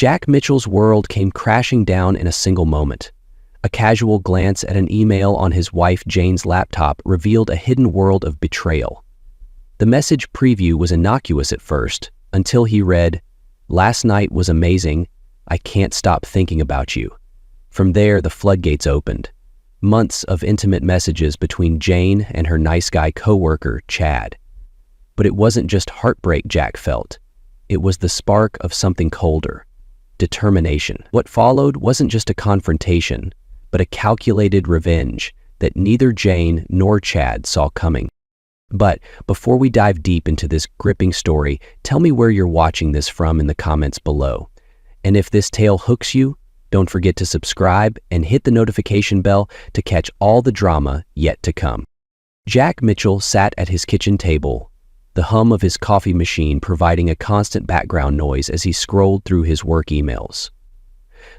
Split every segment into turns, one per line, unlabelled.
Jack Mitchell's world came crashing down in a single moment. A casual glance at an email on his wife Jane's laptop revealed a hidden world of betrayal. The message preview was innocuous at first, until he read, "Last night was amazing. I can't stop thinking about you." From there, the floodgates opened. Months of intimate messages between Jane and her nice guy coworker, Chad. But it wasn't just heartbreak Jack felt. It was the spark of something colder. Determination. What followed wasn't just a confrontation, but a calculated revenge that neither Jane nor Chad saw coming. But before we dive deep into this gripping story, tell me where you're watching this from in the comments below. And if this tale hooks you, don't forget to subscribe and hit the notification bell to catch all the drama yet to come. Jack Mitchell sat at his kitchen table, the hum of his coffee machine providing a constant background noise as he scrolled through his work emails.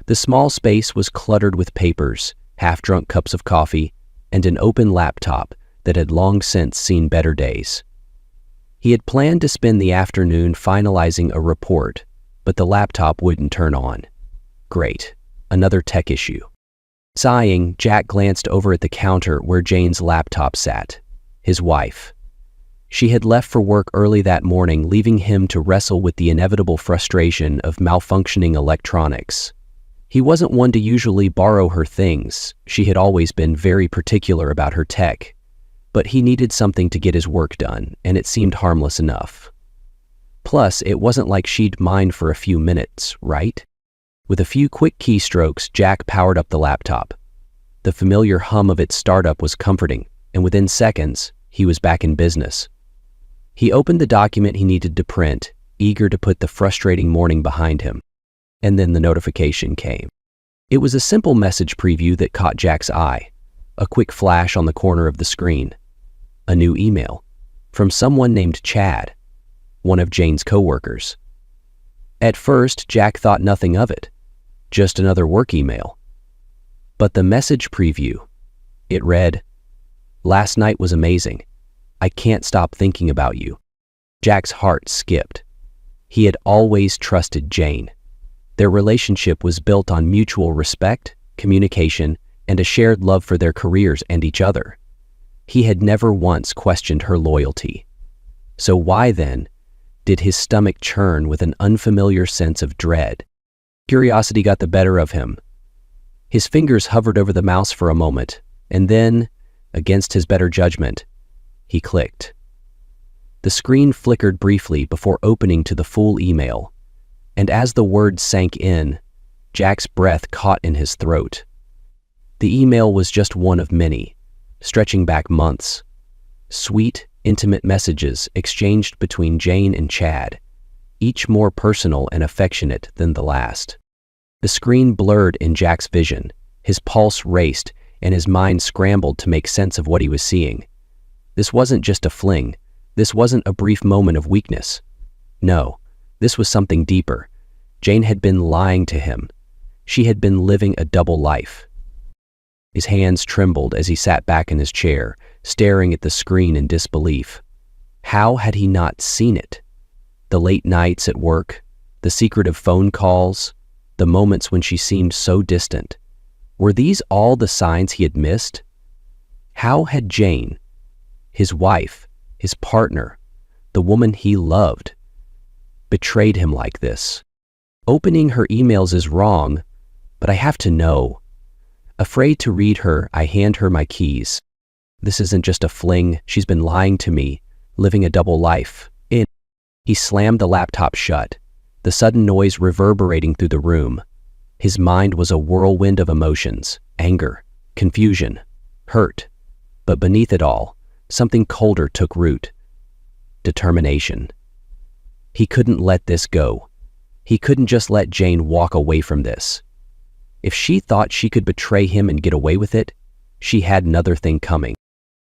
The small space was cluttered with papers, half-drunk cups of coffee, and an open laptop that had long since seen better days. He had planned to spend the afternoon finalizing a report, but the laptop wouldn't turn on. Great, another tech issue. Sighing, Jack glanced over at the counter where Jane's laptop sat, his wife. She had left for work early that morning, leaving him to wrestle with the inevitable frustration of malfunctioning electronics. He wasn't one to usually borrow her things. She had always been very particular about her tech. But he needed something to get his work done, and it seemed harmless enough. Plus, it wasn't like she'd mind for a few minutes, right? With a few quick keystrokes, Jack powered up the laptop. The familiar hum of its startup was comforting, and within seconds, he was back in business. He opened the document he needed to print, eager to put the frustrating morning behind him. And then the notification came. It was a simple message preview that caught Jack's eye. A quick flash on the corner of the screen. A new email from someone named Chad, one of Jane's coworkers. At first, Jack thought nothing of it, just another work email. But the message preview, it read, "Last night was amazing. I can't stop thinking about you." Jack's heart skipped. He had always trusted Jane. Their relationship was built on mutual respect, communication, and a shared love for their careers and each other. He had never once questioned her loyalty. So why, then, did his stomach churn with an unfamiliar sense of dread? Curiosity got the better of him. His fingers hovered over the mouse for a moment, and then, against his better judgment, he clicked. The screen flickered briefly before opening to the full email, and as the words sank in, Jack's breath caught in his throat. The email was just one of many, stretching back months. Sweet, intimate messages exchanged between Jane and Chad, each more personal and affectionate than the last. The screen blurred in Jack's vision, his pulse raced, and his mind scrambled to make sense of what he was seeing. This wasn't just a fling. This wasn't a brief moment of weakness. No, this was something deeper. Jane had been lying to him. She had been living a double life. His hands trembled as he sat back in his chair, staring at the screen in disbelief. How had he not seen it? The late nights at work, the secretive phone calls, the moments when she seemed so distant. Were these all the signs he had missed? How had Jane, his wife, his partner, the woman he loved, betrayed him like this? Opening her emails is wrong, but I have to know. Afraid to read her, I hand her my keys. This isn't just a fling. She's been lying to me, living a double life. He slammed the laptop shut, the sudden noise reverberating through the room. His mind was a whirlwind of emotions, anger, confusion, hurt. But beneath it all, something colder took root. Determination. He couldn't let this go. He couldn't just let Jane walk away from this. If she thought she could betray him and get away with it, she had another thing coming.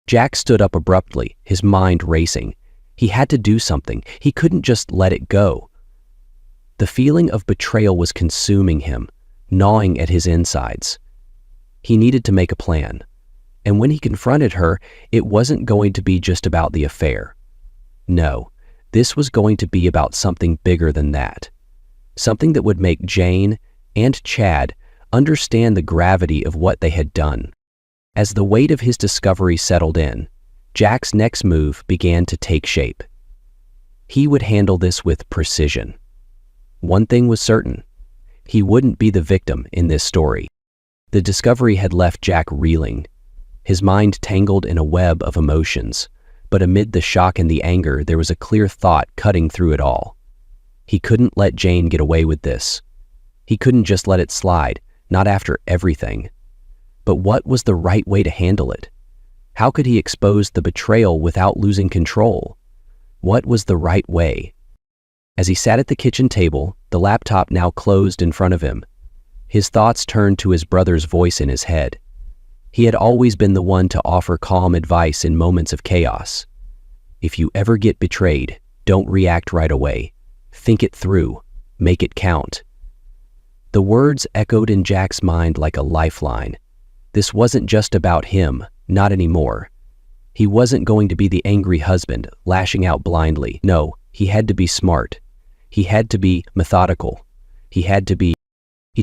Jack stood up abruptly, his mind racing. He had to do something. He couldn't just let it go. The feeling of betrayal was consuming him, gnawing at his insides. He needed to make a plan. And when he confronted her, it wasn't going to be just about the affair. No, this was going to be about something bigger than that. something that would make Jane and Chad understand the gravity of what they had done. As the weight of his discovery settled in, Jack's next move began to take shape. He would handle this with precision. One thing was certain: he wouldn't be the victim in this story. The discovery had left Jack reeling, his mind tangled in a web of emotions, but amid the shock and the anger, there was a clear thought cutting through it all. He couldn't let Jane get away with this. He couldn't just let it slide, not after everything. But what was the right way to handle it? How could he expose the betrayal without losing control? What was the right way? As he sat at the kitchen table, the laptop now closed in front of him, his thoughts turned to his brother's voice in his head. He had always been the one to offer calm advice in moments of chaos. If you ever get betrayed, don't react right away. Think it through. Make it count. The words echoed in Jack's mind like a lifeline. This wasn't just about him, not anymore. He wasn't going to be the angry husband, lashing out blindly. No, he had to be smart. He had to be methodical. He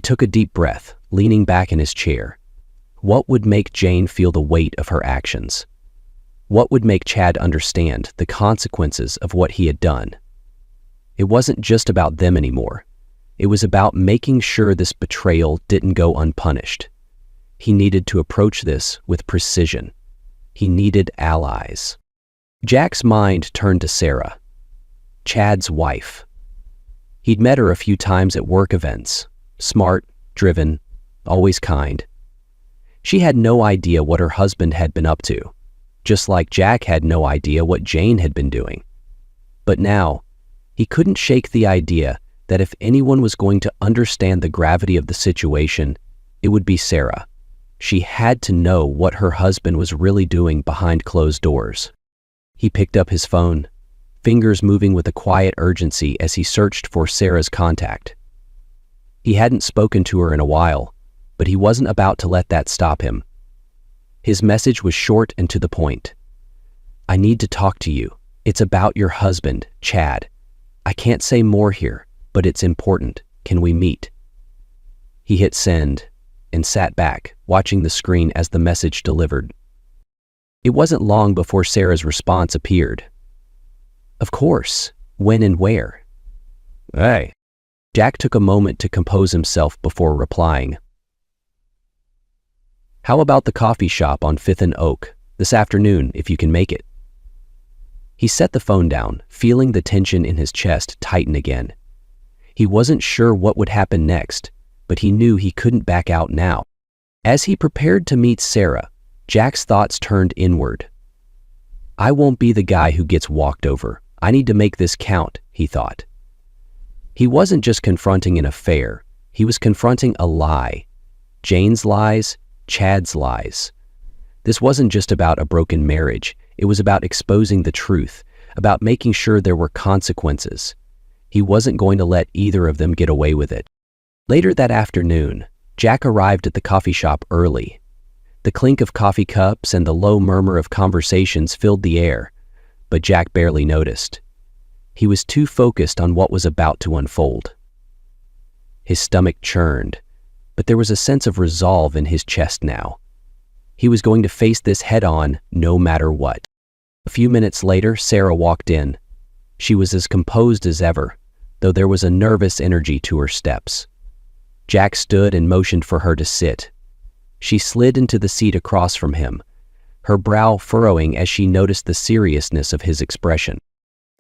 took a deep breath, leaning back in his chair. What would make Jane feel the weight of her actions? What would make Chad understand the consequences of what he had done? It wasn't just about them anymore. It was about making sure this betrayal didn't go unpunished. He needed to approach this with precision. He needed allies. Jack's mind turned to Sarah, Chad's wife. He'd met her a few times at work events. Smart, driven, always kind. She had no idea what her husband had been up to, just like Jack had no idea what Jane had been doing. But now, he couldn't shake the idea that if anyone was going to understand the gravity of the situation, it would be Sarah. She had to know what her husband was really doing behind closed doors. He picked up his phone, fingers moving with a quiet urgency as he searched for Sarah's contact. He hadn't spoken to her in a while, but he wasn't about to let that stop him. His message was short and to the point. I need to talk to you. It's about your husband, Chad. I can't say more here, but it's important. Can we meet? He hit send and sat back, watching the screen as the message delivered. It wasn't long before Sarah's response appeared. Of course. When and where? Hey. Jack took a moment to compose himself before replying. How about the coffee shop on 5th and Oak, this afternoon, if you can make it? He set the phone down, feeling the tension in his chest tighten again. He wasn't sure what would happen next, but he knew he couldn't back out now. As he prepared to meet Sarah, Jack's thoughts turned inward. I won't be the guy who gets walked over. I need to make this count, he thought. He wasn't just confronting an affair, he was confronting a lie. Jane's lies, Chad's lies. This wasn't just about a broken marriage, it was about exposing the truth, about making sure there were consequences. He wasn't going to let either of them get away with it. Later that afternoon, Jack arrived at the coffee shop early. The clink of coffee cups and the low murmur of conversations filled the air, but Jack barely noticed. He was too focused on what was about to unfold. His stomach churned, but there was a sense of resolve in his chest now. He was going to face this head-on no matter what. A few minutes later, Sarah walked in. She was as composed as ever, though there was a nervous energy to her steps. Jack stood and motioned for her to sit. She slid into the seat across from him, her brow furrowing as she noticed the seriousness of his expression.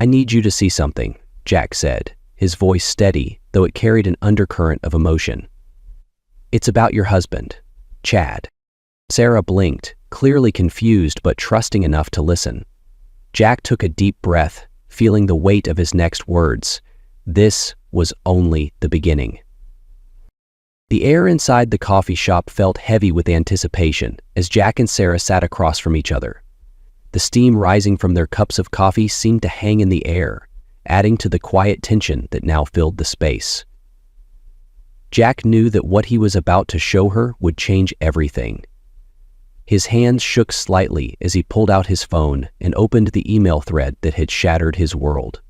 I need you to see something, Jack said, his voice steady, though it carried an undercurrent of emotion. It's about your husband, Chad. Sarah blinked, clearly confused but trusting enough to listen. Jack took a deep breath, feeling the weight of his next words. This was only the beginning. The air inside the coffee shop felt heavy with anticipation as Jack and Sarah sat across from each other. The steam rising from their cups of coffee seemed to hang in the air, adding to the quiet tension that now filled the space. Jack knew that what he was about to show her would change everything. His hands shook slightly as he pulled out his phone and opened the email thread that had shattered his world.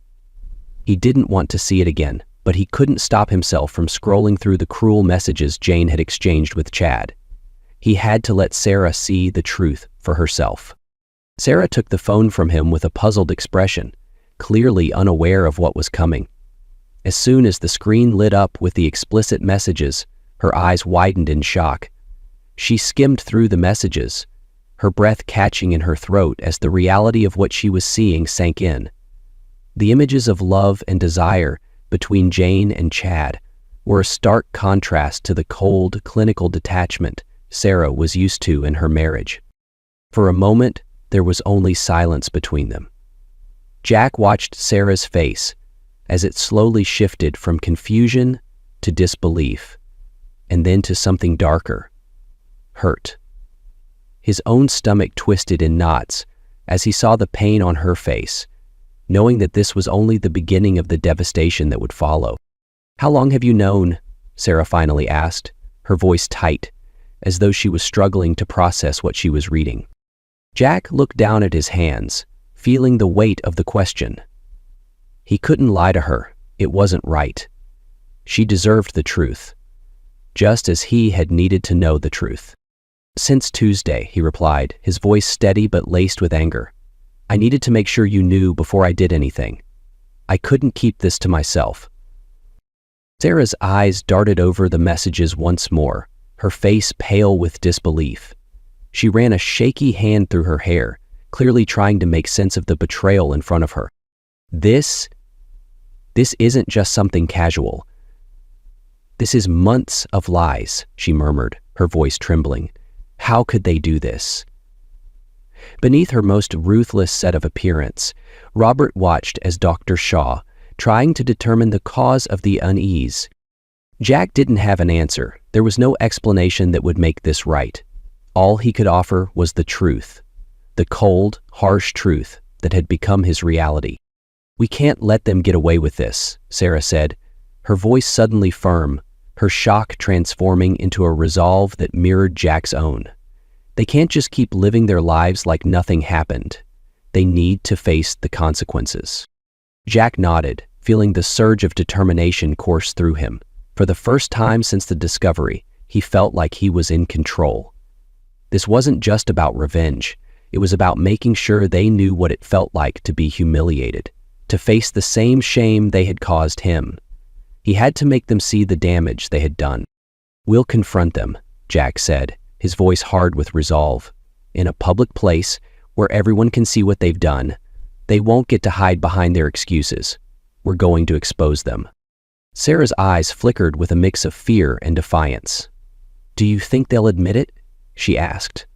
He didn't want to see it again, but he couldn't stop himself from scrolling through the cruel messages Jane had exchanged with Chad. He had to let Sarah see the truth for herself. Sarah took the phone from him with a puzzled expression, clearly unaware of what was coming. As soon as the screen lit up with the explicit messages, her eyes widened in shock. She skimmed through the messages, her breath catching in her throat as the reality of what she was seeing sank in. The images of love and desire between Jane and Chad were a stark contrast to the cold, clinical detachment Sarah was used to in her marriage. For a moment, there was only silence between them. Jack watched Sarah's face as it slowly shifted from confusion to disbelief, and then to something darker, hurt. His own stomach twisted in knots as he saw the pain on her face, knowing that this was only the beginning of the devastation that would follow. "How long have you known?" Sarah finally asked, her voice tight, as though she was struggling to process what she was reading. Jack looked down at his hands, feeling the weight of the question. He couldn't lie to her. It wasn't right. She deserved the truth, just as he had needed to know the truth. "Since Tuesday," he replied, his voice steady but laced with anger. "I needed to make sure you knew before I did anything. I couldn't keep this to myself." Sarah's eyes darted over the messages once more, her face pale with disbelief. She ran a shaky hand through her hair, clearly trying to make sense of the betrayal in front of her. This isn't just something casual. This is months of lies," she murmured, her voice trembling. "How could they do this?" Beneath her most ruthless set of appearance, Robert watched as Dr. Shaw, trying to determine the cause of the unease. Jack didn't have an answer. There was no explanation that would make this right. All he could offer was the truth, the cold, harsh truth that had become his reality. "We can't let them get away with this," Sarah said, her voice suddenly firm, her shock transforming into a resolve that mirrored Jack's own. "They can't just keep living their lives like nothing happened. They need to face the consequences." Jack nodded, feeling the surge of determination course through him. For the first time since the discovery, he felt like he was in control. This wasn't just about revenge. It was about making sure they knew what it felt like to be humiliated, to face the same shame they had caused him. He had to make them see the damage they had done. "We'll confront them," Jack said, his voice hard with resolve. "In a public place where everyone can see what they've done. They won't get to hide behind their excuses. We're going to expose them." Sarah's eyes flickered with a mix of fear and defiance. "Do you think they'll admit it?" she asked,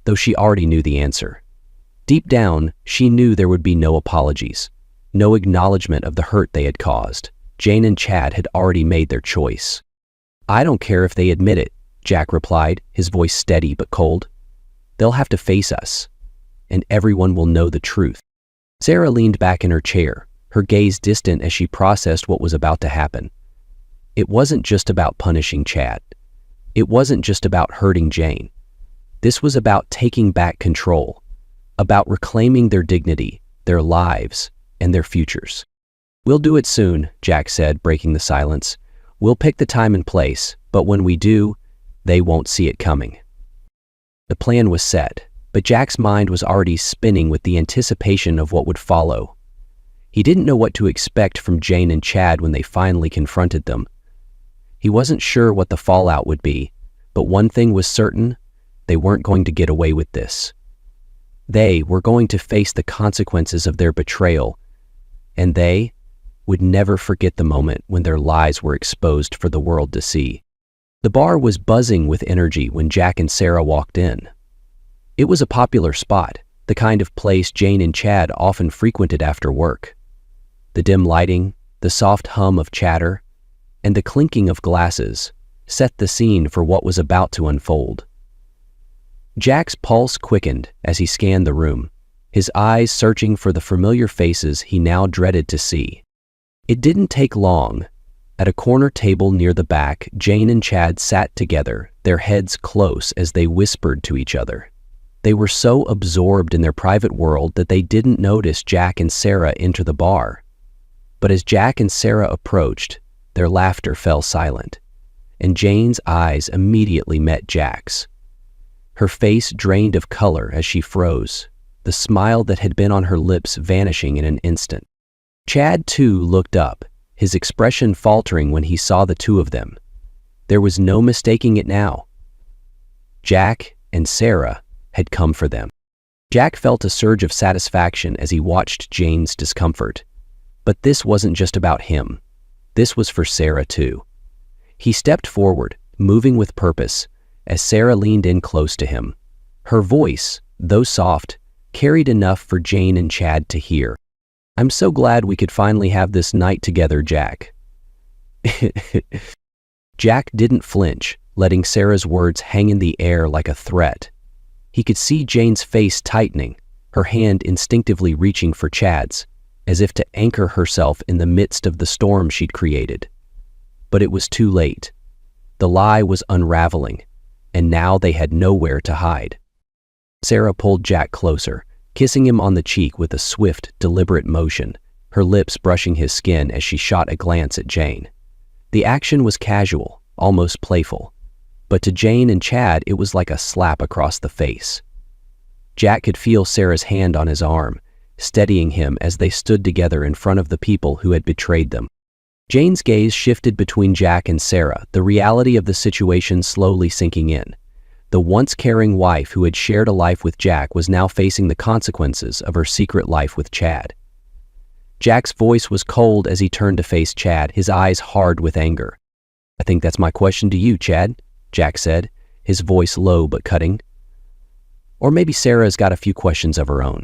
though she already knew the answer. Deep down, she knew there would be no apologies, no acknowledgement of the hurt they had caused. Jane and Chad had already made their choice. "I don't care if they admit it," Jack replied, his voice steady but cold. "They'll have to face us, and everyone will know the truth." Sarah leaned back in her chair, her gaze distant as she processed what was about to happen. It wasn't just about punishing Chad. It wasn't just about hurting Jane. This was about taking back control, about reclaiming their dignity, their lives, and their futures. "We'll do it soon," Jack said, breaking the silence. "We'll pick the time and place, but when we do, they won't see it coming." The plan was set, but Jack's mind was already spinning with the anticipation of what would follow. He didn't know what to expect from Jane and Chad when they finally confronted them. He wasn't sure what the fallout would be, but one thing was certain: they weren't going to get away with this. They were going to face the consequences of their betrayal, and they would never forget the moment when their lies were exposed for the world to see. The bar was buzzing with energy when Jack and Sarah walked in. It was a popular spot, the kind of place Jane and Chad often frequented after work. The dim lighting, the soft hum of chatter, and the clinking of glasses set the scene for what was about to unfold. Jack's pulse quickened as he scanned the room, his eyes searching for the familiar faces he now dreaded to see. It didn't take long. At a corner table near the back, Jane and Chad sat together, their heads close as they whispered to each other. They were so absorbed in their private world that they didn't notice Jack and Sarah enter the bar. But as Jack and Sarah approached, Their laughter fell silent, and Jane's eyes immediately met Jack's. Her face drained of color as she froze, the smile that had been on her lips vanishing in an instant. Chad, too, looked up, his expression faltering when he saw the two of them. There was no mistaking it now. Jack and Sarah had come for them. Jack felt a surge of satisfaction as he watched Jane's discomfort. But this wasn't just about him. This was for Sarah, too. He stepped forward, moving with purpose, as Sarah leaned in close to him. Her voice, though soft, carried enough for Jane and Chad to hear. "I'm so glad we could finally have this night together, Jack." Jack didn't flinch, letting Sarah's words hang in the air like a threat. He could see Jane's face tightening, her hand instinctively reaching for Chad's, as if to anchor herself in the midst of the storm she'd created. But it was too late. The lie was unraveling, and now they had nowhere to hide. Sarah pulled Jack closer, kissing him on the cheek with a swift, deliberate motion, her lips brushing his skin as she shot a glance at Jane. The action was casual, almost playful, but to Jane and Chad it was like a slap across the face. Jack could feel Sarah's hand on his arm, steadying him as they stood together in front of the people who had betrayed them. Jane's gaze shifted between Jack and Sarah, the reality of the situation slowly sinking in. The once caring wife who had shared a life with Jack was now facing the consequences of her secret life with Chad. Jack's voice was cold as he turned to face Chad, his eyes hard with anger. "I think that's my question to you, Chad," Jack said, his voice low but cutting. "Or maybe Sarah's got a few questions of her own."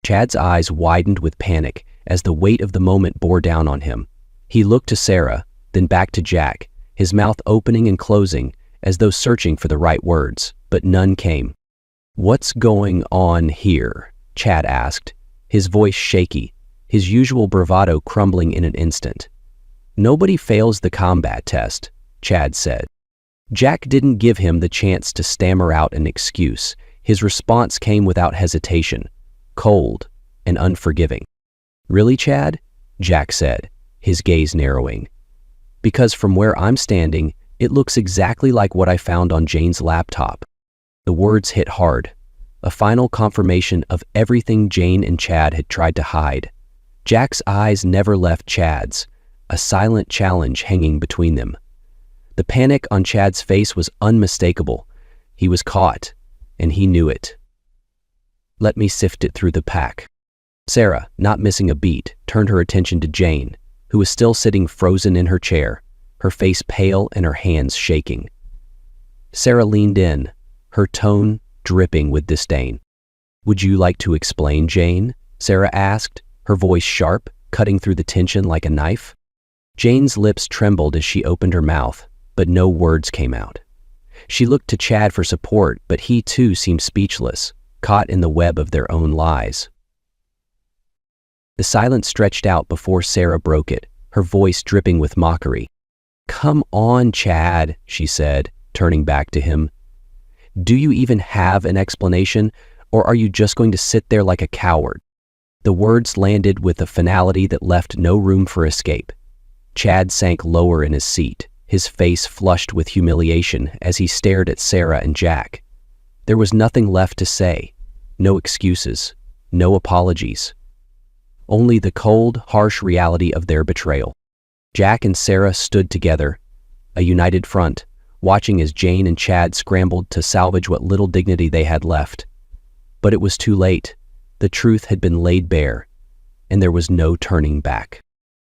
Chad's eyes widened with panic as the weight of the moment bore down on him. He looked to Sarah, then back to Jack, his mouth opening and closing as though searching for the right words, but none came. "What's going on here?" Chad asked, his voice shaky, his usual bravado crumbling in an instant. "Nobody fails the combat test," Chad said. Jack didn't give him the chance to stammer out an excuse. His response came without hesitation, cold and unforgiving. "Really, Chad?" Jack said, his gaze narrowing. "Because from where I'm standing, it looks exactly like what I found on Jane's laptop." The words hit hard, a final confirmation of everything Jane and Chad had tried to hide. Jack's eyes never left Chad's, a silent challenge hanging between them. The panic on Chad's face was unmistakable. He was caught, and he knew it. "Let me sift it through the pack." Sarah, not missing a beat, turned her attention to Jane, who was still sitting frozen in her chair, her face pale and her hands shaking. Sarah leaned in, her tone dripping with disdain. "Would you like to explain, Jane?" Sarah asked, her voice sharp, cutting through the tension like a knife. Jane's lips trembled as she opened her mouth, but no words came out. She looked to Chad for support, but he too seemed speechless, caught in the web of their own lies. The silence stretched out before Sarah broke it, her voice dripping with mockery. "Come on, Chad," she said, turning back to him. "Do you even have an explanation, or are you just going to sit there like a coward?" The words landed with a finality that left no room for escape. Chad sank lower in his seat, his face flushed with humiliation as he stared at Sarah and Jack. There was nothing left to say, no excuses, no apologies. Only the cold, harsh reality of their betrayal. Jack and Sarah stood together, a united front, watching as Jane and Chad scrambled to salvage what little dignity they had left. But it was too late. The truth had been laid bare, and there was no turning back.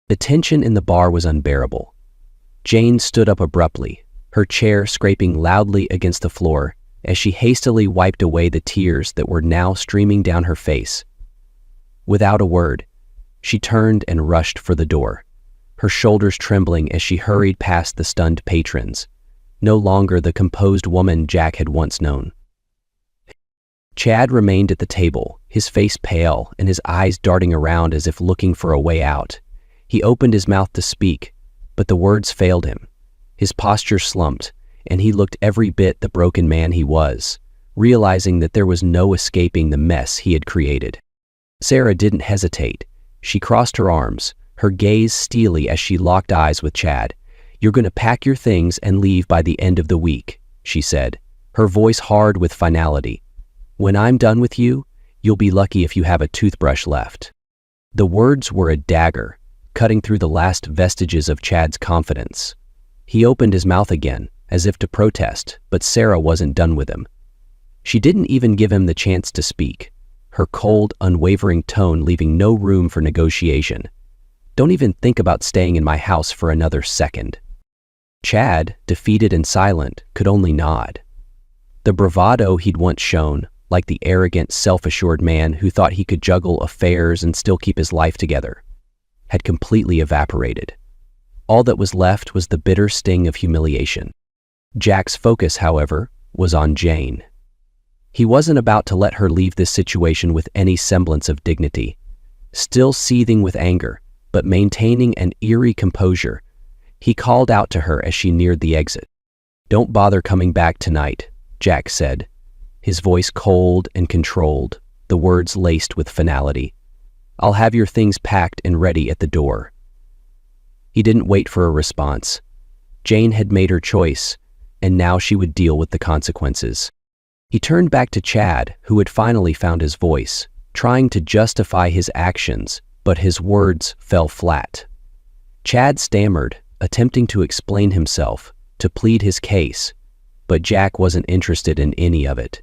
The tension in the bar was unbearable. Jane stood up abruptly, her chair scraping loudly against the floor as she hastily wiped away the tears that were now streaming down her face. Without a word, she turned and rushed for the door, her shoulders trembling as she hurried past the stunned patrons, no longer the composed woman Jack had once known. Chad remained at the table, his face pale and his eyes darting around as if looking for a way out. He opened his mouth to speak, but the words failed him. His posture slumped, and he looked every bit the broken man he was, realizing that there was no escaping the mess he had created. Sarah didn't hesitate. She crossed her arms, her gaze steely as she locked eyes with Chad. "You're going to pack your things and leave by the end of the week," she said, her voice hard with finality. "When I'm done with you, you'll be lucky if you have a toothbrush left." The words were a dagger, cutting through the last vestiges of Chad's confidence. He opened his mouth again, as if to protest, but Sarah wasn't done with him. She didn't even give him the chance to speak, her cold, unwavering tone leaving no room for negotiation. "Don't even think about staying in my house for another second." Chad, defeated and silent, could only nod. The bravado he'd once shown, like the arrogant, self-assured man who thought he could juggle affairs and still keep his life together, had completely evaporated. All that was left was the bitter sting of humiliation. Jack's focus, however, was on Jane. He wasn't about to let her leave this situation with any semblance of dignity. Still seething with anger, but maintaining an eerie composure, he called out to her as she neared the exit. "Don't bother coming back tonight," Jack said, his voice cold and controlled, the words laced with finality. "I'll have your things packed and ready at the door." He didn't wait for a response. Jane had made her choice, and now she would deal with the consequences. He turned back to Chad, who had finally found his voice, trying to justify his actions, but his words fell flat. Chad stammered, attempting to explain himself, to plead his case, but Jack wasn't interested in any of it.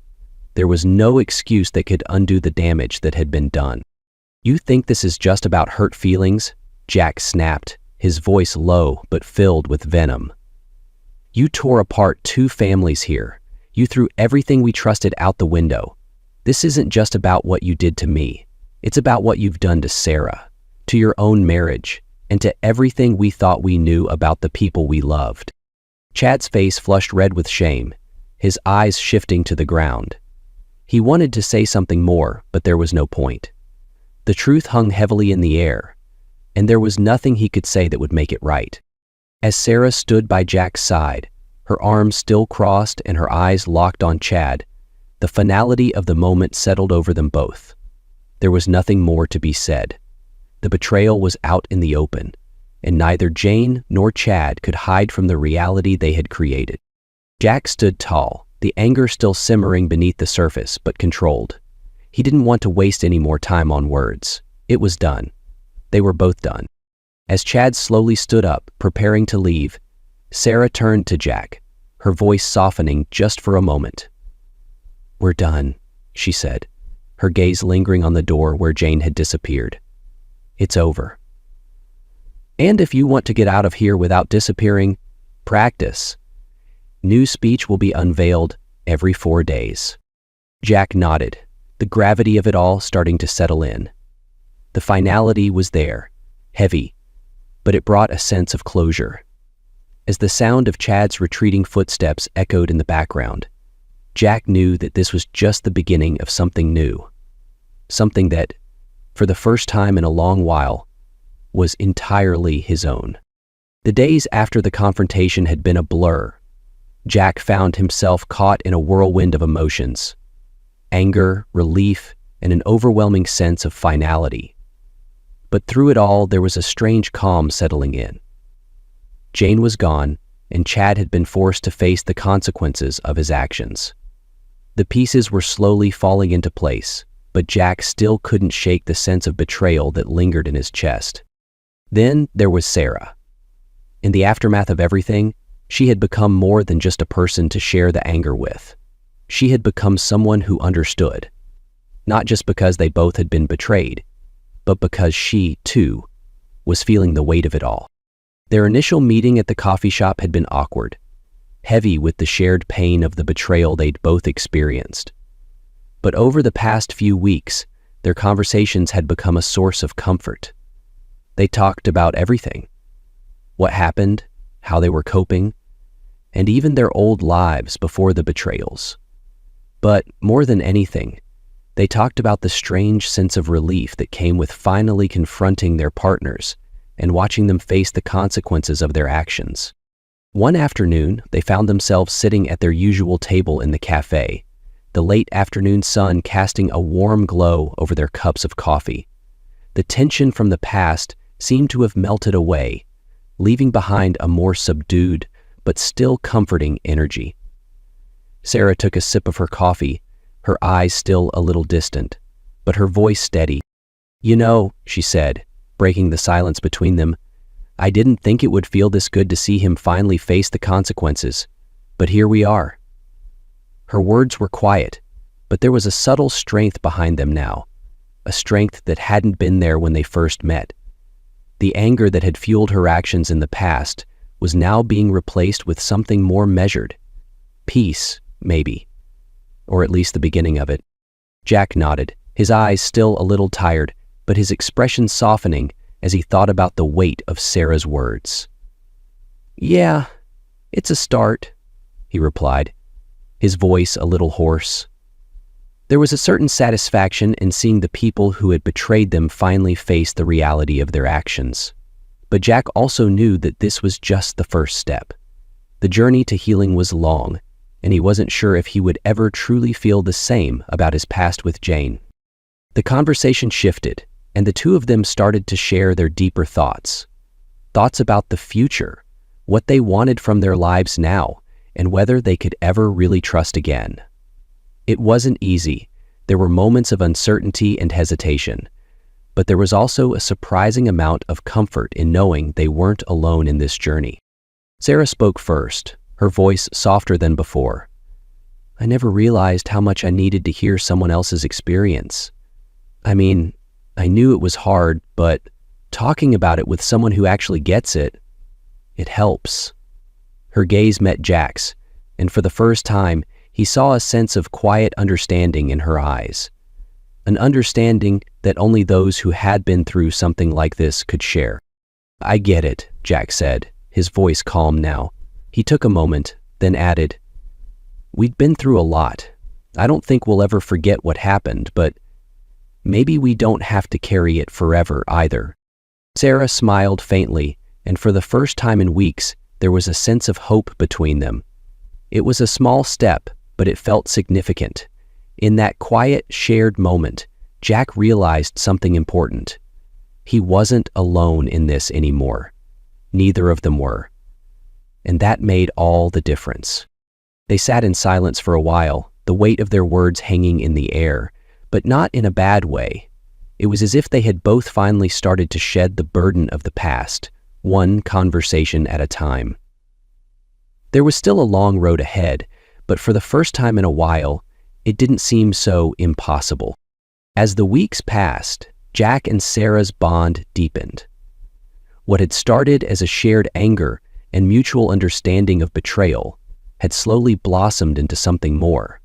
There was no excuse that could undo the damage that had been done. "You think this is just about hurt feelings?" Jack snapped, his voice low but filled with venom. "You tore apart 2 families here. You threw everything we trusted out the window. This isn't just about what you did to me. It's about what you've done to Sarah, to your own marriage, and to everything we thought we knew about the people we loved." Chad's face flushed red with shame, his eyes shifting to the ground. He wanted to say something more, but there was no point. The truth hung heavily in the air, and there was nothing he could say that would make it right. As Sarah stood by Jack's side, her arms still crossed and her eyes locked on Chad, the finality of the moment settled over them both. There was nothing more to be said. The betrayal was out in the open, and neither Jane nor Chad could hide from the reality they had created. Jack stood tall, the anger still simmering beneath the surface, but controlled. He didn't want to waste any more time on words. It was done. They were both done. As Chad slowly stood up, preparing to leave, Sarah turned to Jack, her voice softening just for a moment. "We're done," she said, her gaze lingering on the door where Jane had disappeared. "It's over. And if you want to get out of here without disappearing, practice. New speech will be unveiled every 4 days." Jack nodded, the gravity of it all starting to settle in. The finality was there, heavy, but it brought a sense of closure. As the sound of Chad's retreating footsteps echoed in the background, Jack knew that this was just the beginning of something new. Something that, for the first time in a long while, was entirely his own. The days after the confrontation had been a blur. Jack found himself caught in a whirlwind of emotions: anger, relief, and an overwhelming sense of finality. But through it all, there was a strange calm settling in. Jane was gone, and Chad had been forced to face the consequences of his actions. The pieces were slowly falling into place, but Jack still couldn't shake the sense of betrayal that lingered in his chest. Then there was Sarah. In the aftermath of everything, she had become more than just a person to share the anger with. She had become someone who understood, not just because they both had been betrayed, but because she, too, was feeling the weight of it all. Their initial meeting at the coffee shop had been awkward, heavy with the shared pain of the betrayal they'd both experienced. But over the past few weeks, their conversations had become a source of comfort. They talked about everything: what happened, how they were coping, and even their old lives before the betrayals. But more than anything, they talked about the strange sense of relief that came with finally confronting their partners and watching them face the consequences of their actions. One afternoon, they found themselves sitting at their usual table in the cafe, the late afternoon sun casting a warm glow over their cups of coffee. The tension from the past seemed to have melted away, leaving behind a more subdued but still comforting energy. Sarah took a sip of her coffee, her eyes still a little distant, but her voice steady. "You know," she said, breaking the silence between them, "I didn't think it would feel this good to see him finally face the consequences, but here we are." Her words were quiet, but there was a subtle strength behind them now, a strength that hadn't been there when they first met. The anger that had fueled her actions in the past was now being replaced with something more measured. Peace, maybe. Or at least the beginning of it. Jack nodded, his eyes still a little tired, but his expression softening as he thought about the weight of Sarah's words. "Yeah, it's a start," he replied, his voice a little hoarse. There was a certain satisfaction in seeing the people who had betrayed them finally face the reality of their actions. But Jack also knew that this was just the first step. The journey to healing was long, and he wasn't sure if he would ever truly feel the same about his past with Jane. The conversation shifted, and the two of them started to share their deeper thoughts. Thoughts about the future, what they wanted from their lives now, and whether they could ever really trust again. It wasn't easy. There were moments of uncertainty and hesitation, but there was also a surprising amount of comfort in knowing they weren't alone in this journey. Sarah spoke first, her voice softer than before. "I never realized how much I needed to hear someone else's experience. I mean, I knew it was hard, but talking about it with someone who actually gets it, it helps." Her gaze met Jack's, and for the first time, he saw a sense of quiet understanding in her eyes. An understanding that only those who had been through something like this could share. "I get it," Jack said, his voice calm now. He took a moment, then added, "We'd been through a lot. I don't think we'll ever forget what happened, but maybe we don't have to carry it forever either." Sarah smiled faintly, and for the first time in weeks, there was a sense of hope between them. It was a small step, but it felt significant. In that quiet, shared moment, Jack realized something important. He wasn't alone in this anymore. Neither of them were. And that made all the difference. They sat in silence for a while, the weight of their words hanging in the air, but not in a bad way. It was as if they had both finally started to shed the burden of the past, one conversation at a time. There was still a long road ahead, but for the first time in a while, it didn't seem so impossible. As the weeks passed, Jack and Sarah's bond deepened. What had started as a shared anger and mutual understanding of betrayal had slowly blossomed into something more.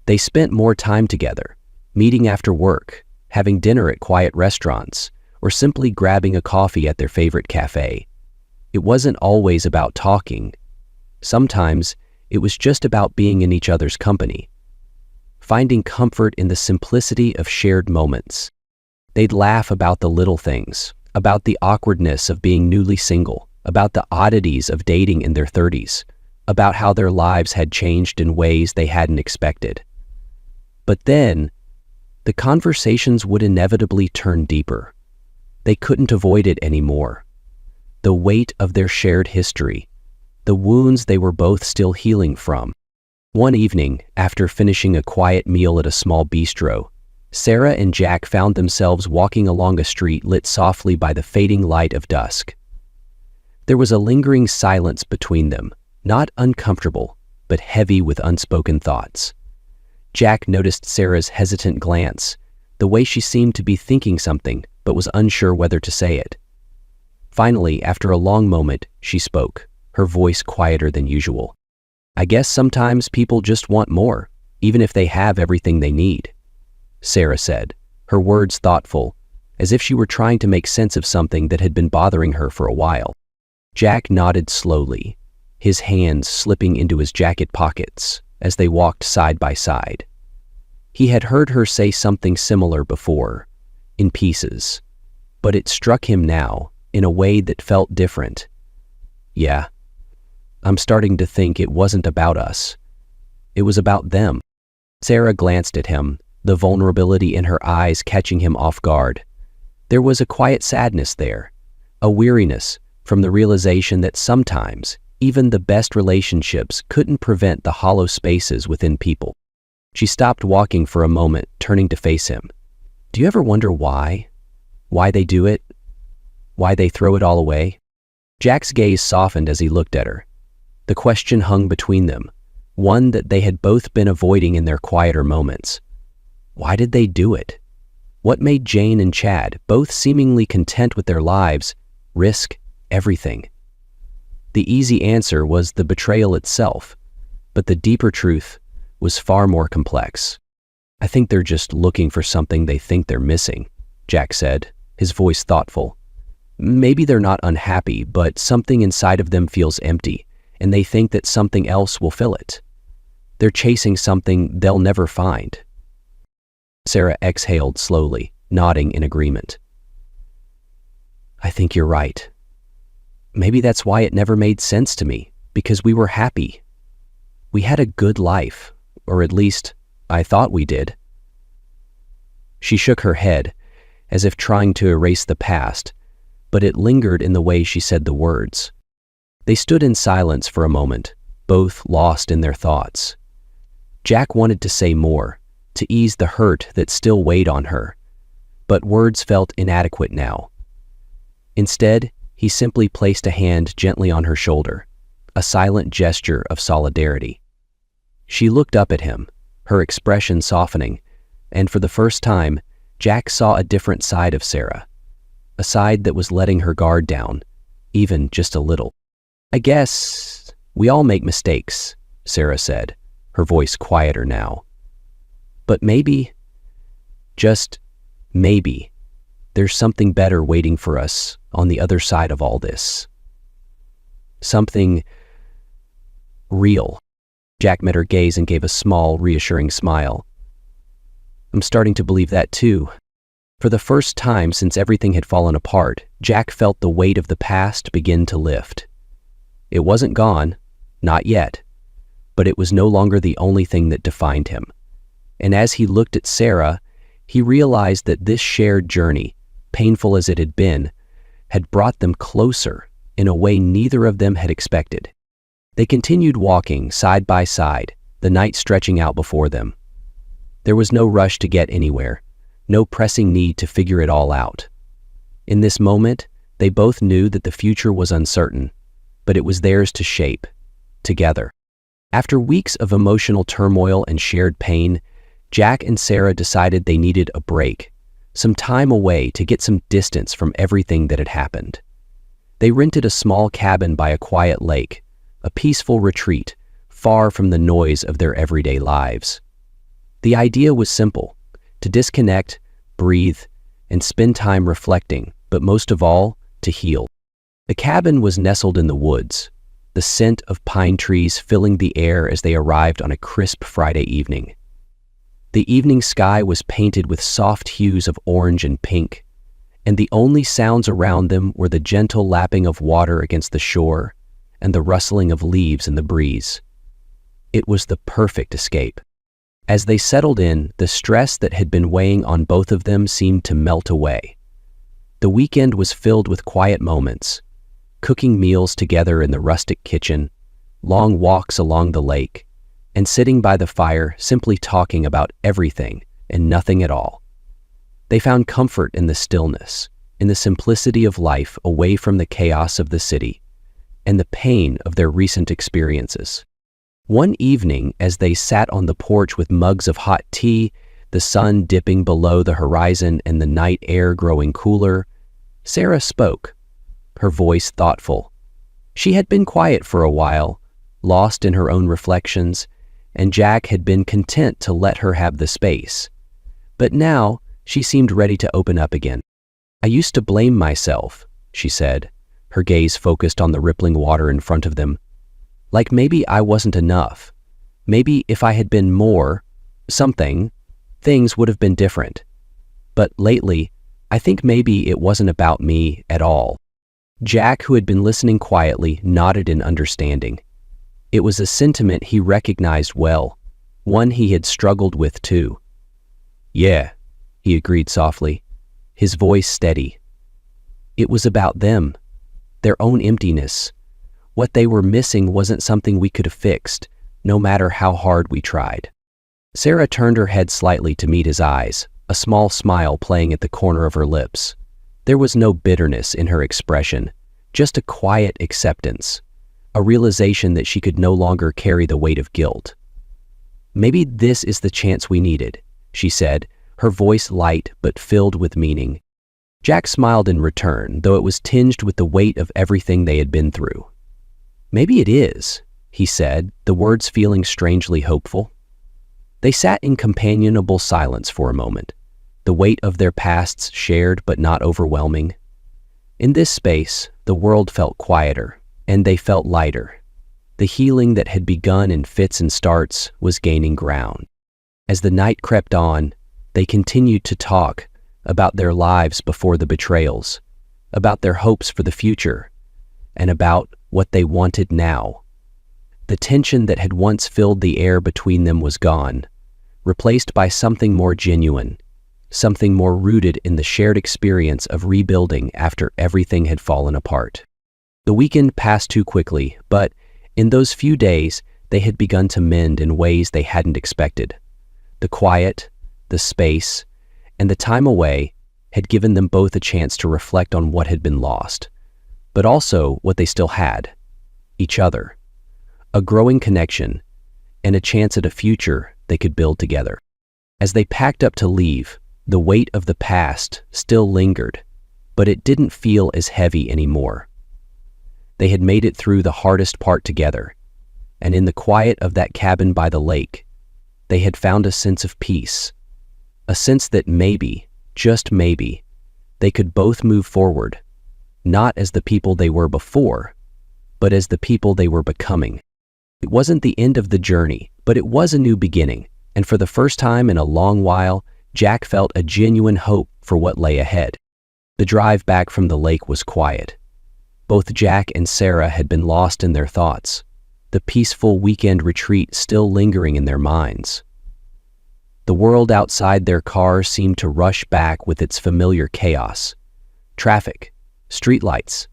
They spent more time together, meeting after work, having dinner at quiet restaurants, or simply grabbing a coffee at their favorite cafe. It wasn't always about talking. Sometimes it was just about being in each other's company, finding comfort in the simplicity of shared moments. They'd laugh about the little things, about the awkwardness of being newly single, about the oddities of dating in their 30s, about how their lives had changed in ways they hadn't expected. But then, the conversations would inevitably turn deeper. They couldn't avoid it anymore. The weight of their shared history, the wounds they were both still healing from. One evening, after finishing a quiet meal at a small bistro, Sarah and Jack found themselves walking along a street lit softly by the fading light of dusk. There was a lingering silence between them, not uncomfortable, but heavy with unspoken thoughts. Jack noticed Sarah's hesitant glance, the way she seemed to be thinking something, but was unsure whether to say it. Finally, after a long moment, she spoke, her voice quieter than usual. "I guess sometimes people just want more, even if they have everything they need," Sarah said, her words thoughtful, as if she were trying to make sense of something that had been bothering her for a while. Jack nodded slowly, his hands slipping into his jacket pockets as they walked side by side. He had heard her say something similar before, in pieces, but it struck him now in a way that felt different. "Yeah, I'm starting to think it wasn't about us. It was about them." Sarah glanced at him, the vulnerability in her eyes catching him off guard. There was a quiet sadness there, a weariness from the realization that sometimes even the best relationships couldn't prevent the hollow spaces within people. She stopped walking for a moment, turning to face him. Do you ever wonder why? Why they do it? Why they throw it all away? Jack's gaze softened as he looked at her. The question hung between them, one that they had both been avoiding in their quieter moments. Why did they do it? What made Jane and Chad, both seemingly content with their lives, risk everything? The easy answer was the betrayal itself, but the deeper truth was far more complex. I think they're just looking for something they think they're missing, Jack said, his voice thoughtful. Maybe they're not unhappy, but something inside of them feels empty, and they think that something else will fill it. They're chasing something they'll never find. Sarah exhaled slowly, nodding in agreement. I think you're right. Maybe that's why it never made sense to me, because we were happy. We had a good life, or at least I thought we did. She shook her head, as if trying to erase the past, but it lingered in the way she said the words. They stood in silence for a moment, both lost in their thoughts. Jack wanted to say more, to ease the hurt that still weighed on her, but words felt inadequate now. Instead, he simply placed a hand gently on her shoulder, a silent gesture of solidarity. She looked up at him, her expression softening, and for the first time, Jack saw a different side of Sarah, a side that was letting her guard down, even just a little. I guess we all make mistakes, Sarah said, her voice quieter now. But maybe, just maybe, there's something better waiting for us on the other side of all this. Something real. Jack met her gaze and gave a small, reassuring smile. I'm starting to believe that too. For the first time since everything had fallen apart, Jack felt the weight of the past begin to lift. It wasn't gone, not yet, but it was no longer the only thing that defined him. And as he looked at Sarah, he realized that this shared journey, painful as it had been, had brought them closer in a way neither of them had expected. They continued walking side by side, the night stretching out before them. There was no rush to get anywhere, no pressing need to figure it all out. In this moment, they both knew that the future was uncertain, but it was theirs to shape, together. After weeks of emotional turmoil and shared pain, Jack and Sarah decided they needed a break, some time away to get some distance from everything that had happened. They rented a small cabin by a quiet lake, a peaceful retreat, far from the noise of their everyday lives. The idea was simple, to disconnect, breathe, and spend time reflecting, but most of all, to heal. The cabin was nestled in the woods, the scent of pine trees filling the air as they arrived on a crisp Friday evening. The evening sky was painted with soft hues of orange and pink, and the only sounds around them were the gentle lapping of water against the shore and the rustling of leaves in the breeze. It was the perfect escape. As they settled in, the stress that had been weighing on both of them seemed to melt away. The weekend was filled with quiet moments, cooking meals together in the rustic kitchen, long walks along the lake, and sitting by the fire simply talking about everything and nothing at all. They found comfort in the stillness, in the simplicity of life away from the chaos of the city, and the pain of their recent experiences. One evening, as they sat on the porch with mugs of hot tea, the sun dipping below the horizon and the night air growing cooler, Sarah spoke, her voice thoughtful. She had been quiet for a while, lost in her own reflections, and Jack had been content to let her have the space. But now, she seemed ready to open up again. I used to blame myself, she said, her gaze focused on the rippling water in front of them. Like maybe I wasn't enough. Maybe if I had been more, something, things would have been different. But lately, I think maybe it wasn't about me at all. Jack, who had been listening quietly, nodded in understanding. It was a sentiment he recognized well, one he had struggled with too. Yeah, he agreed softly, his voice steady. It was about them, their own emptiness. What they were missing wasn't something we could have fixed, no matter how hard we tried. Sarah turned her head slightly to meet his eyes, a small smile playing at the corner of her lips. There was no bitterness in her expression, just a quiet acceptance, a realization that she could no longer carry the weight of guilt. "Maybe this is the chance we needed," she said, her voice light but filled with meaning. Jack smiled in return, though it was tinged with the weight of everything they had been through. "Maybe it is," he said, the words feeling strangely hopeful. They sat in companionable silence for a moment, the weight of their pasts shared but not overwhelming. In this space, the world felt quieter, and they felt lighter. The healing that had begun in fits and starts was gaining ground. As the night crept on, they continued to talk about their lives before the betrayals, about their hopes for the future, and about what they wanted now. The tension that had once filled the air between them was gone, replaced by something more genuine, something more rooted in the shared experience of rebuilding after everything had fallen apart. The weekend passed too quickly, but in those few days, they had begun to mend in ways they hadn't expected. The quiet, the space, and the time away had given them both a chance to reflect on what had been lost, but also what they still had: each other, a growing connection, and a chance at a future they could build together. As they packed up to leave, the weight of the past still lingered, but it didn't feel as heavy anymore. They had made it through the hardest part together, and in the quiet of that cabin by the lake, they had found a sense of peace, a sense that maybe, just maybe, they could both move forward, not as the people they were before, but as the people they were becoming. It wasn't the end of the journey, but it was a new beginning, and for the first time in a long while, Jack felt a genuine hope for what lay ahead. The drive back from the lake was quiet. Both Jack and Sarah had been lost in their thoughts, the peaceful weekend retreat still lingering in their minds. The world outside their car seemed to rush back with its familiar chaos: traffic, streetlights,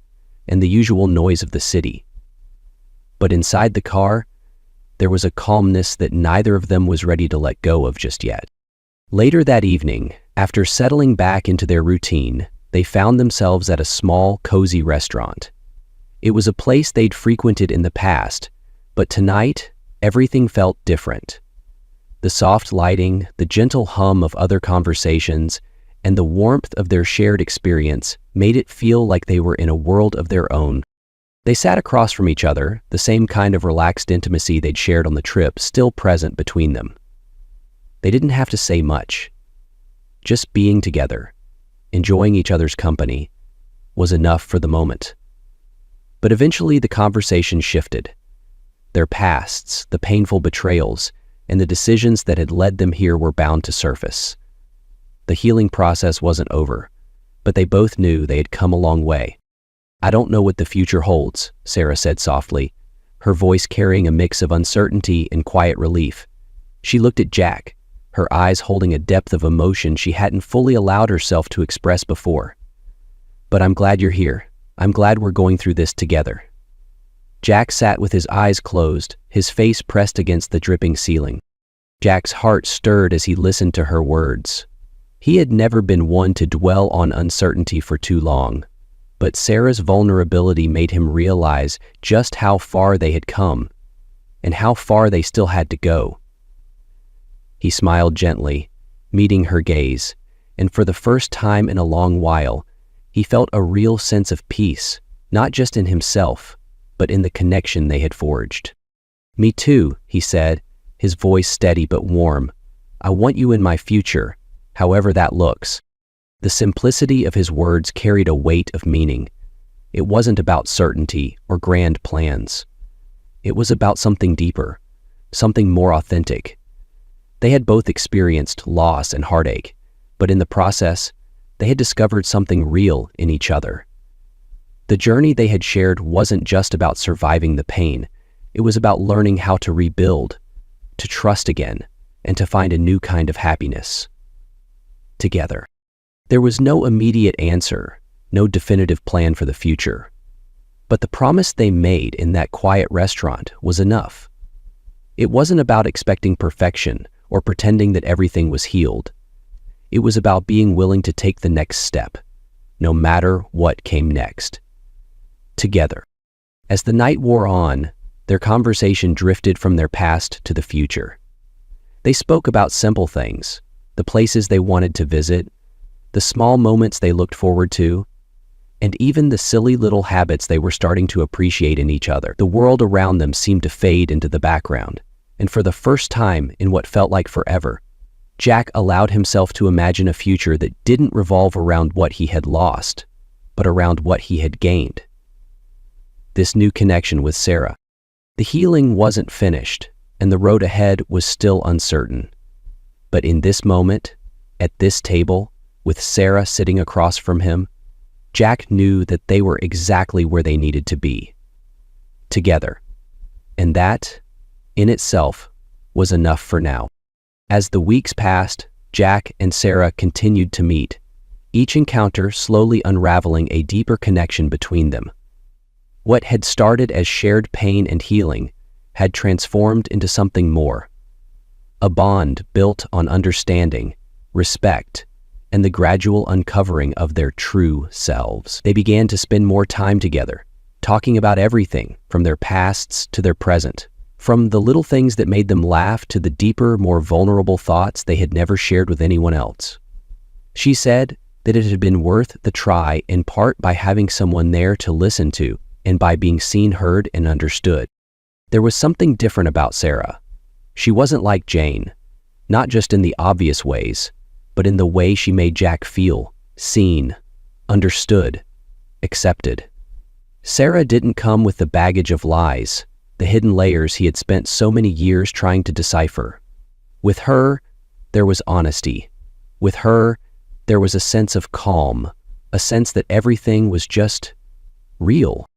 and the usual noise of the city. But inside the car, there was a calmness that neither of them was ready to let go of just yet. Later that evening, after settling back into their routine, they found themselves at a small, cozy restaurant. It was a place they'd frequented in the past, but tonight, everything felt different. The soft lighting, the gentle hum of other conversations, and the warmth of their shared experience made it feel like they were in a world of their own. They sat across from each other, the same kind of relaxed intimacy they'd shared on the trip still present between them. They didn't have to say much. Just being together, enjoying each other's company, was enough for the moment. But eventually the conversation shifted. Their pasts, the painful betrayals, and the decisions that had led them here were bound to surface. The healing process wasn't over, but they both knew they had come a long way. "I don't know what the future holds," Sarah said softly, her voice carrying a mix of uncertainty and quiet relief. She looked at Jack, her eyes holding a depth of emotion she hadn't fully allowed herself to express before. "But I'm glad you're here. I'm glad we're going through this together." Jack sat with his eyes closed, his face pressed against the dripping ceiling. Jack's heart stirred as he listened to her words. He had never been one to dwell on uncertainty for too long, but Sarah's vulnerability made him realize just how far they had come and how far they still had to go. He smiled gently, meeting her gaze, and for the first time in a long while, he felt a real sense of peace, not just in himself, but in the connection they had forged. "Me too," he said, his voice steady but warm. "I want you in my future, however that looks." The simplicity of his words carried a weight of meaning. It wasn't about certainty or grand plans. It was about something deeper, something more authentic. They had both experienced loss and heartache, but in the process, they had discovered something real in each other. The journey they had shared wasn't just about surviving the pain. It was about learning how to rebuild, to trust again, and to find a new kind of happiness. Together. There was no immediate answer, no definitive plan for the future. But the promise they made in that quiet restaurant was enough. It wasn't about expecting perfection or pretending that everything was healed. It was about being willing to take the next step, no matter what came next. Together. As the night wore on, their conversation drifted from their past to the future. They spoke about simple things, the places they wanted to visit, the small moments they looked forward to, and even the silly little habits they were starting to appreciate in each other. The world around them seemed to fade into the background, and for the first time in what felt like forever, Jack allowed himself to imagine a future that didn't revolve around what he had lost, but around what he had gained. This new connection with Sarah. The healing wasn't finished, and the road ahead was still uncertain. But in this moment, at this table, with Sarah sitting across from him, Jack knew that they were exactly where they needed to be. Together. And that, in itself, was enough for now. As the weeks passed, Jack and Sarah continued to meet, each encounter slowly unraveling a deeper connection between them. What had started as shared pain and healing had transformed into something more. A bond built on understanding, respect, and the gradual uncovering of their true selves. They began to spend more time together, talking about everything from their pasts to their present, from the little things that made them laugh to the deeper, more vulnerable thoughts they had never shared with anyone else. She said that it had been worth the try in part by having someone there to listen to and by being seen, heard, and understood. There was something different about Sarah. She wasn't like Jane, not just in the obvious ways, but in the way she made Jack feel seen, understood, accepted. Sarah didn't come with the baggage of lies, the hidden layers he had spent so many years trying to decipher. With her, there was honesty. With her, there was a sense of calm, a sense that everything was just real.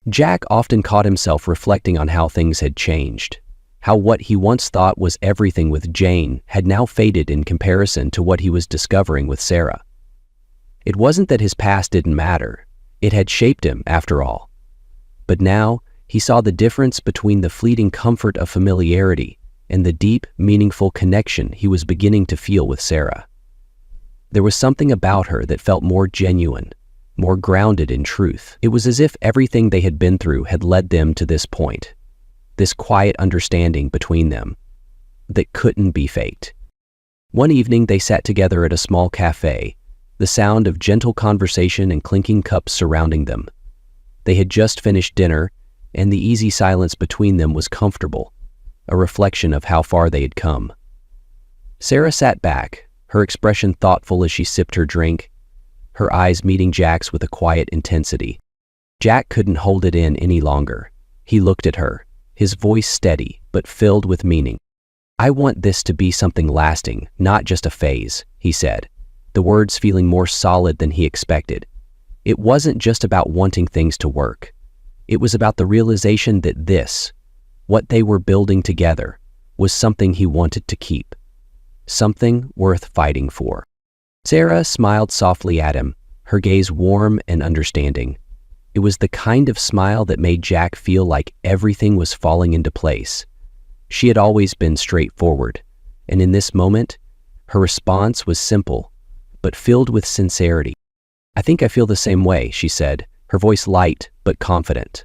Jack often caught himself reflecting on how things had changed, how what he once thought was everything with Jane had now faded in comparison to what he was discovering with Sarah. It wasn't that his past didn't matter. It had shaped him, after all. But now, he saw the difference between the fleeting comfort of familiarity and the deep, meaningful connection he was beginning to feel with Sarah. There was something about her that felt more genuine, more grounded in truth. It was as if everything they had been through had led them to this point, this quiet understanding between them that couldn't be faked. One evening they sat together at a small cafe, the sound of gentle conversation and clinking cups surrounding them. They had just finished dinner, and the easy silence between them was comfortable, a reflection of how far they had come. Sarah sat back, her expression thoughtful as she sipped her drink, her eyes meeting Jack's with a quiet intensity. Jack couldn't hold it in any longer. He looked at her, his voice steady but filled with meaning. "I want this to be something lasting, not just a phase," he said, the words feeling more solid than he expected. It wasn't just about wanting things to work. It was about the realization that this, what they were building together, was something he wanted to keep, something worth fighting for. Sarah smiled softly at him, her gaze warm and understanding. It was the kind of smile that made Jack feel like everything was falling into place. She had always been straightforward, and in this moment, her response was simple, but filled with sincerity. "I think I feel the same way," she said, her voice light but confident.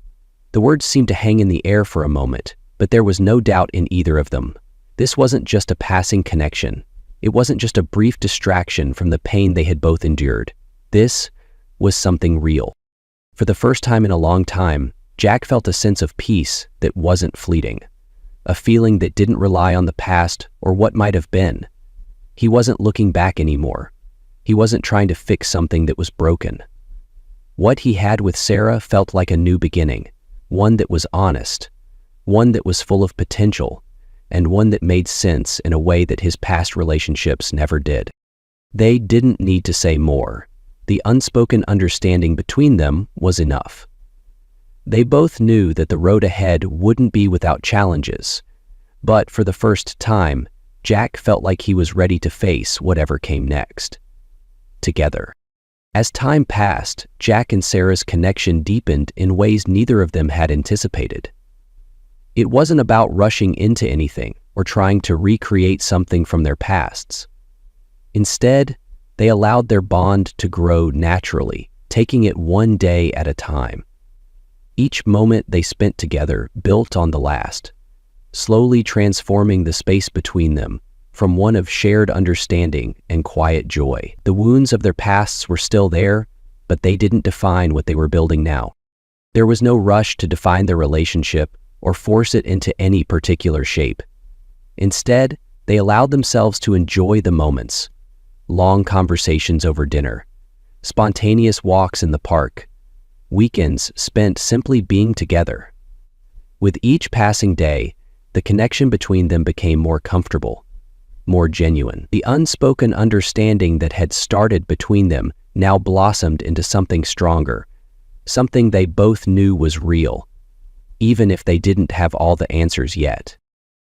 The words seemed to hang in the air for a moment, but there was no doubt in either of them. This wasn't just a passing connection. It wasn't just a brief distraction from the pain they had both endured. This was something real. For the first time in a long time, Jack felt a sense of peace that wasn't fleeting, a feeling that didn't rely on the past or what might have been. He wasn't looking back anymore. He wasn't trying to fix something that was broken. What he had with Sarah felt like a new beginning, one that was honest, one that was full of potential, and one that made sense in a way that his past relationships never did. They didn't need to say more. The unspoken understanding between them was enough. They both knew that the road ahead wouldn't be without challenges, but for the first time, Jack felt like he was ready to face whatever came next. together. As time passed, Jack and Sarah's connection deepened in ways neither of them had anticipated. It wasn't about rushing into anything or trying to recreate something from their pasts. Instead, they allowed their bond to grow naturally, taking it one day at a time. Each moment they spent together built on the last, slowly transforming the space between them from one of shared understanding and quiet joy. The wounds of their pasts were still there, but they didn't define what they were building now. There was no rush to define their relationship or force it into any particular shape. Instead, they allowed themselves to enjoy the moments, long conversations over dinner, spontaneous walks in the park, weekends spent simply being together. With each passing day, the connection between them became more comfortable, more genuine. The unspoken understanding that had started between them now blossomed into something stronger, something they both knew was real, even if they didn't have all the answers yet.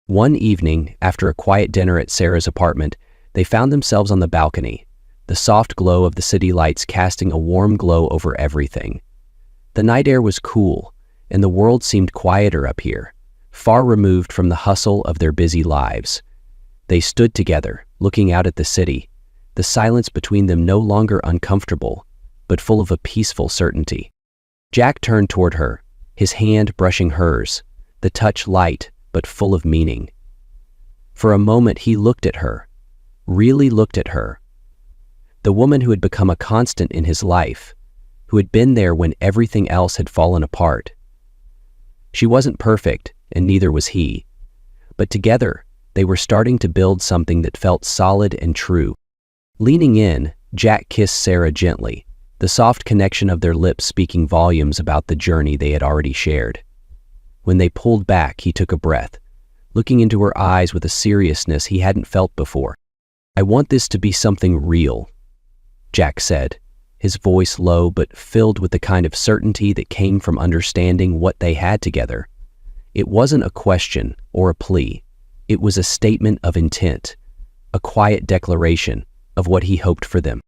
One evening, after a quiet dinner at Sarah's apartment, they found themselves on the balcony, the soft glow of the city lights casting a warm glow over everything. The night air was cool, and the world seemed quieter up here, far removed from the hustle of their busy lives. They stood together, looking out at the city, the silence between them no longer uncomfortable, but full of a peaceful certainty. Jack turned toward her, his hand brushing hers, the touch light but full of meaning. For a moment he looked at her, really looked at her. The woman who had become a constant in his life, who had been there when everything else had fallen apart. She wasn't perfect, and neither was he, but together, they were starting to build something that felt solid and true. Leaning in, Jack kissed Sarah gently, the soft connection of their lips speaking volumes about the journey they had already shared. When they pulled back, he took a breath, looking into her eyes with a seriousness he hadn't felt before. "I want this to be something real," Jack said, his voice low but filled with the kind of certainty that came from understanding what they had together. It wasn't a question or a plea. It was a statement of intent, a quiet declaration of what he hoped for them.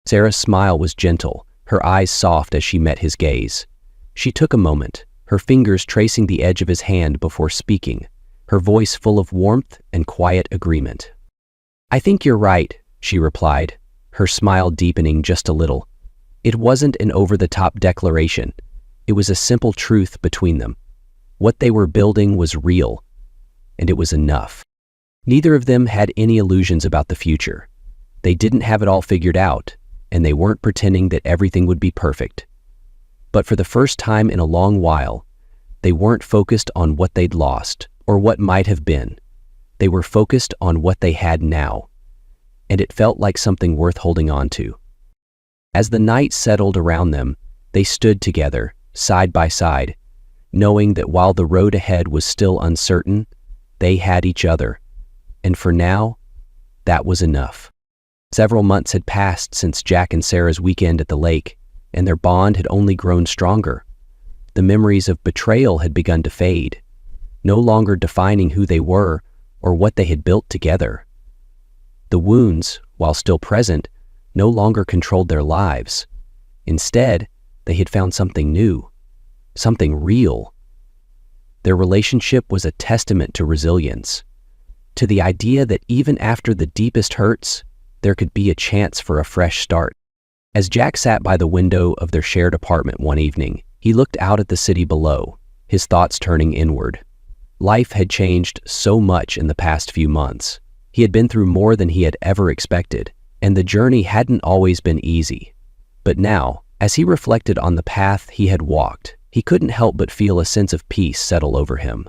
Sarah's smile was gentle, her eyes soft as she met his gaze. She took a moment, her fingers tracing the edge of his hand before speaking, her voice full of warmth and quiet agreement. "I think you're right," she replied, her smile deepening just a little. It wasn't an over-the-top declaration. It was a simple truth between them. What they were building was real, and it was enough. Neither of them had any illusions about the future. They didn't have it all figured out, and they weren't pretending that everything would be perfect. But for the first time in a long while, they weren't focused on what they'd lost or what might have been. They were focused on what they had now, and it felt like something worth holding on to. As the night settled around them, they stood together, side by side, knowing that while the road ahead was still uncertain, they had each other, and for now, that was enough. Several months had passed since Jack and Sarah's weekend at the lake, and their bond had only grown stronger. The memories of betrayal had begun to fade, no longer defining who they were or what they had built together. The wounds, while still present, no longer controlled their lives. Instead, they had found something new, something real. Their relationship was a testament to resilience, to the idea that even after the deepest hurts, there could be a chance for a fresh start. As Jack sat by the window of their shared apartment one evening, he looked out at the city below, his thoughts turning inward. Life had changed so much in the past few months. He had been through more than he had ever expected, and the journey hadn't always been easy. But now, as he reflected on the path he had walked, he couldn't help but feel a sense of peace settle over him.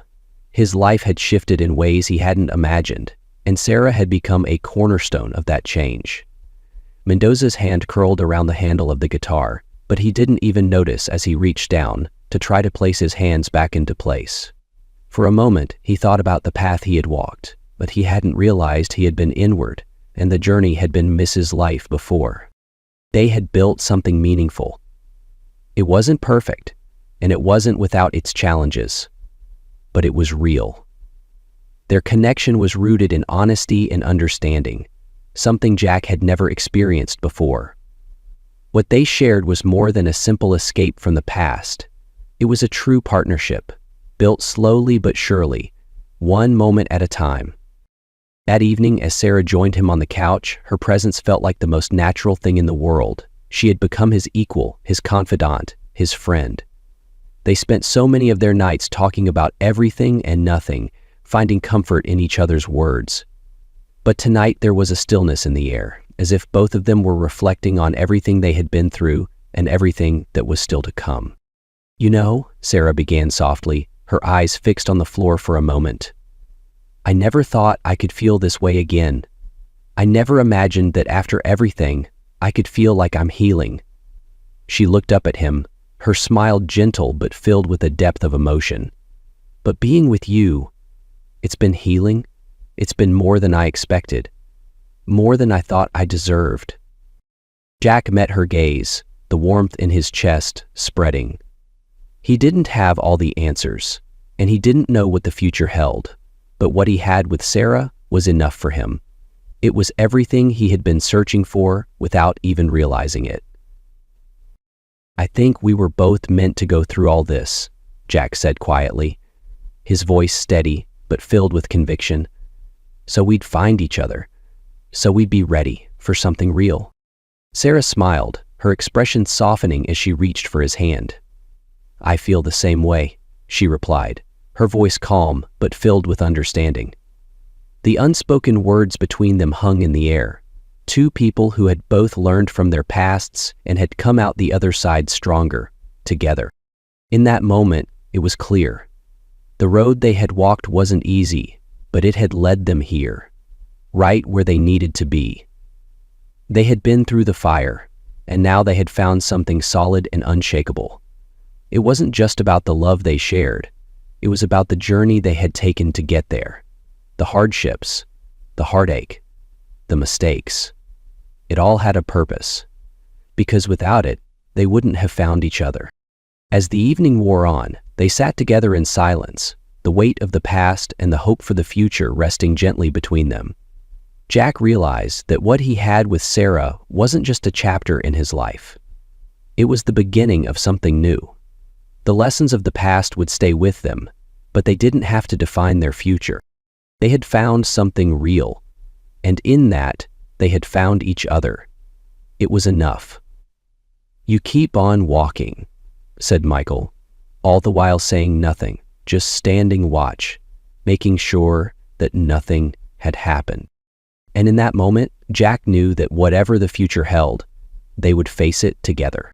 His life had shifted in ways he hadn't imagined, and Sarah had become a cornerstone of that change. Mendoza's hand curled around the handle of the guitar, but he didn't even notice as he reached down to try to place his hands back into place. For a moment, he thought about the path he had walked, but he hadn't realized he had been inward, and the journey had been Mrs. Life before. They had built something meaningful. It wasn't perfect, and it wasn't without its challenges, but it was real. Their connection was rooted in honesty and understanding, something Jack had never experienced before. What they shared was more than a simple escape from the past. It was a true partnership, built slowly but surely, one moment at a time. That evening, as Sarah joined him on the couch, her presence felt like the most natural thing in the world. She had become his equal, his confidant, his friend. They spent so many of their nights talking about everything and nothing, finding comfort in each other's words. But tonight there was a stillness in the air, as if both of them were reflecting on everything they had been through and everything that was still to come. "You know," Sarah began softly, her eyes fixed on the floor for a moment, "I never thought I could feel this way again. I never imagined that after everything, I could feel like I'm healing." She looked up at him, her smile gentle but filled with a depth of emotion. "But being with you, it's been healing. It's been more than I expected, more than I thought I deserved." Jack met her gaze, the warmth in his chest spreading. He didn't have all the answers, and he didn't know what the future held, but what he had with Sarah was enough for him. It was everything he had been searching for without even realizing it. "I think we were both meant to go through all this," Jack said quietly, his voice steady but filled with conviction. "So we'd find each other, so we'd be ready for something real." Sarah smiled, her expression softening as she reached for his hand. "I feel the same way," she replied, her voice calm but filled with understanding. The unspoken words between them hung in the air. Two people who had both learned from their pasts and had come out the other side stronger, together. In that moment, it was clear. The road they had walked wasn't easy, but it had led them here, right where they needed to be. They had been through the fire, and now they had found something solid and unshakable. It wasn't just about the love they shared. It was about the journey they had taken to get there. The hardships, the heartache, the mistakes. It all had a purpose, because without it, they wouldn't have found each other. As the evening wore on, they sat together in silence, the weight of the past and the hope for the future resting gently between them. Jack realized that what he had with Sarah wasn't just a chapter in his life. It was the beginning of something new. The lessons of the past would stay with them, but they didn't have to define their future. They had found something real, and in that, they had found each other. It was enough. "You keep on walking," said Michael, all the while saying nothing, just standing watch, making sure that nothing had happened. And in that moment, Jack knew that whatever the future held, they would face it together.